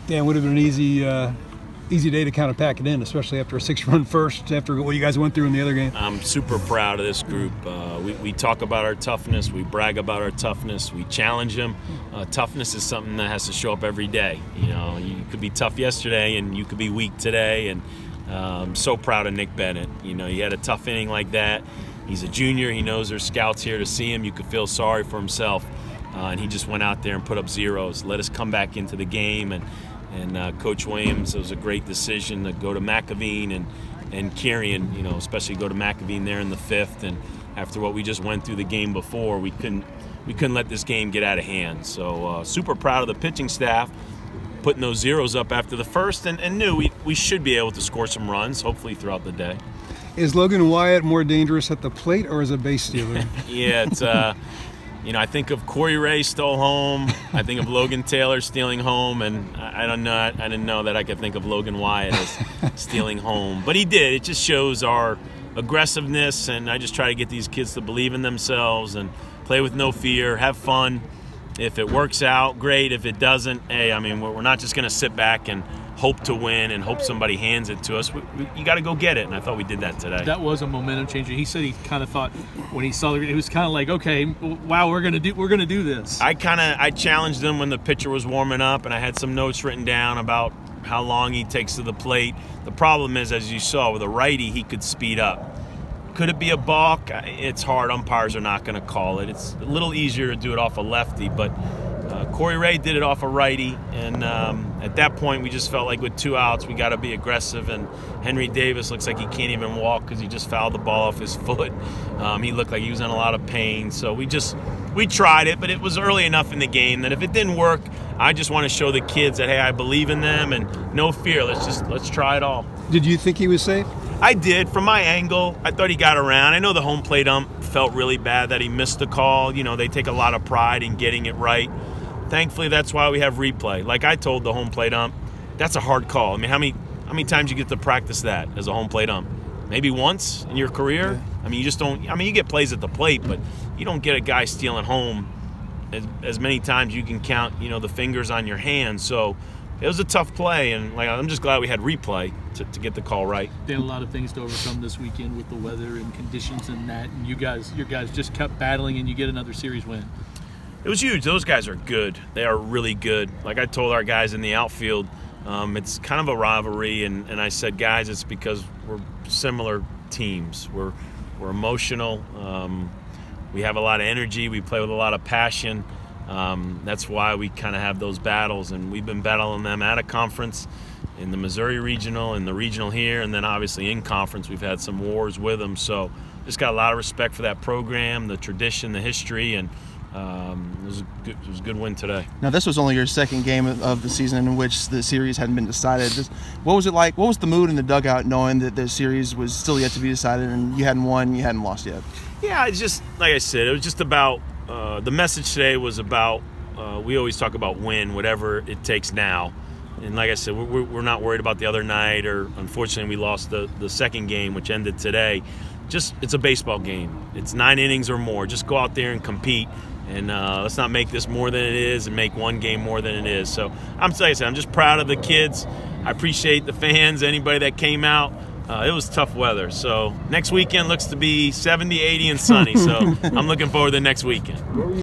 Dan, would have been an easy day to kind of pack it in, especially after a 6-run first, after what you guys went through in the other game. I'm super proud of this group. We talk about our toughness. We brag about our toughness. We challenge them. Toughness is something that has to show up every day. You know, you could be tough yesterday and you could be weak today. And I'm so proud of Nick Bennett. You know, he had a tough inning like that. He's a junior. He knows there's scouts here to see him. You could feel sorry for himself. And he just went out there and put up zeros, let us come back into the game. And Coach Williams, it was a great decision to go to McAveen and Kieran, you know, especially go to McAveen there in the 5th. And after what we just went through the game before, we couldn't let this game get out of hand. So super proud of the pitching staff putting those zeros up after the first, and knew we should be able to score some runs, hopefully throughout the day. Is Logan Wyatt more dangerous at the plate or as a base stealer? Yeah, it's you know, I think of Corey Ray stole home. I think of Logan Taylor stealing home, and I didn't know that I could think of Logan Wyatt as stealing home. But he did. It just shows our aggressiveness, and I just try to get these kids to believe in themselves and play with no fear, have fun. If it works out, great. If it doesn't, hey, I mean, we're not just going to sit back and hope to win and hope somebody hands it to us. You got to go get it, and I thought we did that today. That was a momentum changer. He said he kind of thought when he saw it was kind of like, okay, wow, we're gonna do this. I challenged him when the pitcher was warming up, and I had some notes written down about how long he takes to the plate. The problem is, as you saw, with a righty, he could speed up. Could it be a balk? It's hard. Umpires are not going to call it. It's a little easier to do it off a lefty, but Corey Ray did it off a righty, and at that point we just felt like with 2 outs we got to be aggressive, and Henry Davis looks like he can't even walk because he just fouled the ball off his foot. He looked like he was in a lot of pain, so we tried it, but it was early enough in the game that if it didn't work, I just want to show the kids that, hey, I believe in them and no fear. Let's try it all. Did you think he was safe? I did. From my angle, I thought he got around. I know the home plate ump felt really bad that he missed the call. You know, they take a lot of pride in getting it right. Thankfully, that's why we have replay. Like I told the home plate ump, that's a hard call. I mean, how many times you get to practice that as a home plate ump? Maybe once in your career? Yeah. I mean, you just don't – I mean, you get plays at the plate, but you don't get a guy stealing home as many times you can count, you know, the fingers on your hand. So it was a tough play, and like I'm just glad we had replay to get the call right. They had a lot of things to overcome this weekend with the weather and conditions and that, and your guys just kept battling, and you get another series win. It was huge. Those guys are good. They are really good. Like I told our guys in the outfield, it's kind of a rivalry, and I said, guys, it's because we're similar teams. We're emotional. We have a lot of energy. We play with a lot of passion. That's why we kind of have those battles, and we've been battling them at a conference in the Missouri Regional and the Regional here, and then obviously in conference we've had some wars with them. So just got a lot of respect for that program, the tradition, the history, and it was a good win today. Now, this was only your second game of the season in which the series hadn't been decided. What was it like? What was the mood in the dugout knowing that the series was still yet to be decided and you hadn't won, you hadn't lost yet? Yeah, it's just, like I said, it was just about the message today was about we always talk about win, whatever it takes now. And like I said, we're not worried about the other night, or unfortunately we lost the second game, which ended today. Just, it's a baseball game. It's 9 innings or more. Just go out there and compete. And let's not make this more than it is and make one game more than it is. So I'm just proud of the kids. I appreciate the fans, anybody that came out. It was tough weather. So next weekend looks to be 70, 80, and sunny. So I'm looking forward to the next weekend.